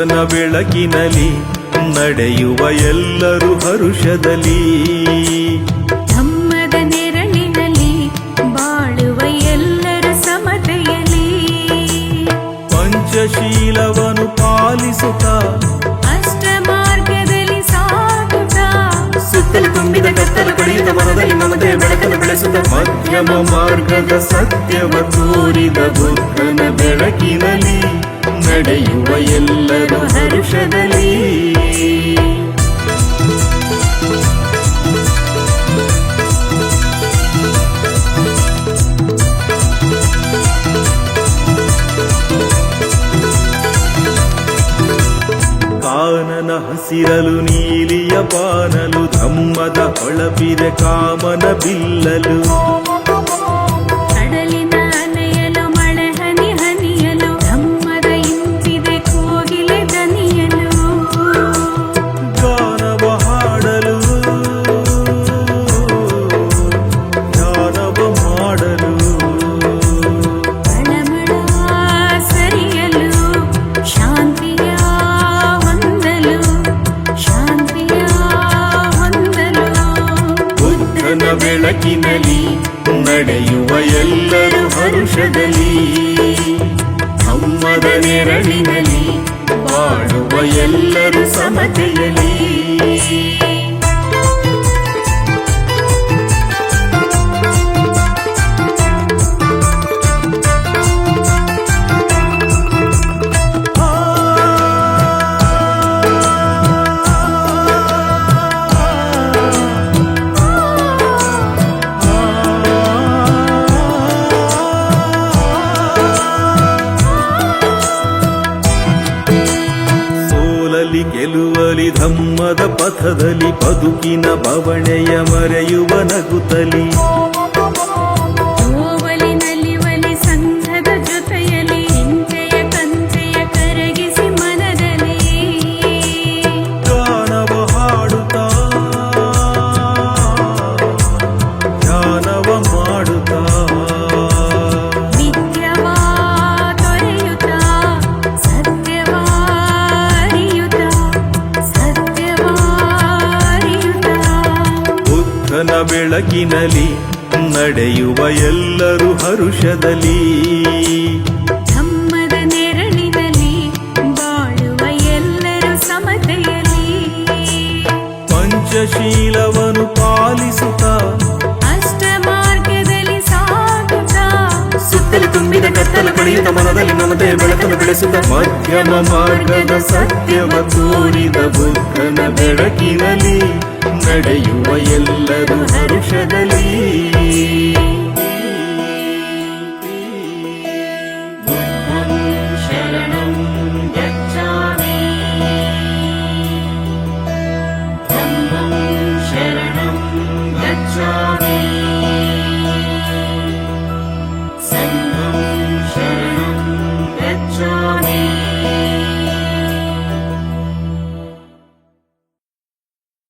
ಬುದ್ಧನ ಬೆಳಕಿನಲ್ಲಿ ನಡೆಯುವ ಎಲ್ಲರೂ ಹರುಷದಲ್ಲಿ, ಧಮ್ಮದ ನೆರಳಿನಲ್ಲಿ ಬಾಳುವ ಎಲ್ಲರ ಸಮತೆಯಲ್ಲಿ, ಪಂಚಶೀಲವನ್ನು ಪಾಲಿಸುತ್ತಾ ಅಷ್ಟ ಮಾರ್ಗದಲ್ಲಿ ಸಾಗುತ್ತಾ, ಸುತ್ತಲೂ ತುಂಬಿದ ಕತ್ತಲು ಕಳೆಯುತ್ತ ಮನದಲ್ಲಿ ಮಮತೆ ಬೆಳಕನ್ನು ಬೆಳೆಸುತ್ತ, ಮಧ್ಯಮ ಮಾರ್ಗದ ಸತ್ಯವ ತೋರಿದ ಬುದ್ಧನ ಬೆಳಕಿನಲ್ಲಿ ನಡೆಯುವ ಎಲ್ಲರೂ ಹರುಷದಲ್ಲಿ. ಕಾನನ ಹಸಿರಲು ನೀಲಿಯ ಬಾನಲು, ಧಮ್ಮದ ಹೊಳಪಿದೆ ಕಾಮನ ಬಿಲ್ಲಲು, ಕಡಲಿನ ಅಲೆಯಲು ಮಳೆ ಹನಿ ಹನಿಯಲು, ಧಮ್ಮದ ಇಂಪಿದೆ ಕೋಗಿಲೆ ದನಿಯಲು, ಗಾನವ ಹಾಡಲು ಧ್ಯಾನವ ಮಾಡಲು, ಬಳಮಳ ಸರಿಯಲು ಶಾಂತಿಯ ಹೊಂದಲು, ಶಾಂತಿಯ ಹೊಂದಲು, ಬುದ್ಧನ ಬೆಳಕಿನಲ್ಲಿ ನಡೆಯುವ ಎಲ್ಲರೂ ಹರುಷದಲ್ಲಿ, ಧಮ್ಮದ ನೆರಳಿನಲ್ಲಿ ಬಾಳುವ ಎಲ್ಲರೂ ಸಮತೆಯಲ್ಲಿ. ಸೋಲಲಿ ಗೆಲುವಲಿ ಧಮ್ಮದ ಪಥದಲ್ಲಿ, ಬದುಕಿನ ಬವಣೆಯ ಮರೆಯುವ ನಗುತ್ತಲಿ, ಓವಲಿ ನಲಿವಲಿ ಸಂಘದ ಜೊತೆಯಲ್ಲಿ, ಹಿಂಸೆಯ ಕಂತೆಯ ಕರಗಿಸಿ ಮನದಲ್ಲಿ, ಗಾನವ ಹಾಡುತ್ತಾ ಧ್ಯಾನವ ಮಾಡುತ್ತಾ, ನಿತ್ಯವಾ ತೊರೆಯುತ್ತಾ ಸತ್ಯವಾ ಅರಿಯುತ್ತಾ, ಸತ್ಯವಾ ಅರಿಯುತ್ತಾ, ಬುದ್ಧನ ಬೆಳಕಿನಲ್ಲಿ ನಡೆಯುವ ಎಲ್ಲರೂ ಹರುಷದಲ್ಲಿ, ಧಮ್ಮದ ನೆರಳಿನಲ್ಲಿ ಬಾಳುವ ಎಲ್ಲರೂ ಸಮತೆಯಲ್ಲಿ, ಪಂಚಶೀಲವನ್ನು ಪಾಲಿಸುತ್ತಾ ಅಷ್ಟ ಮಾರ್ಗದಲ್ಲಿ ಸಾಗುತ್ತಾ, ಸುತ್ತಲೂ ತುಂಬಿದ ಕತ್ತಲು ಕಳೆಯುತ್ತ ಮನದಲ್ಲಿ ಮಮತೆ ಬೆಳಕನ್ನು ಬೆಳೆಸುತ್ತ, ಮಧ್ಯಮ ಮಾರ್ಗದ ಸತ್ಯವ ತೋರಿದ ಬುದ್ಧನ ಬೆಳಕಿನಲ್ಲಿ ನಡೆಯುವ ಎಲ್ಲರೂ ಹರುಷದಲ್ಲಿ.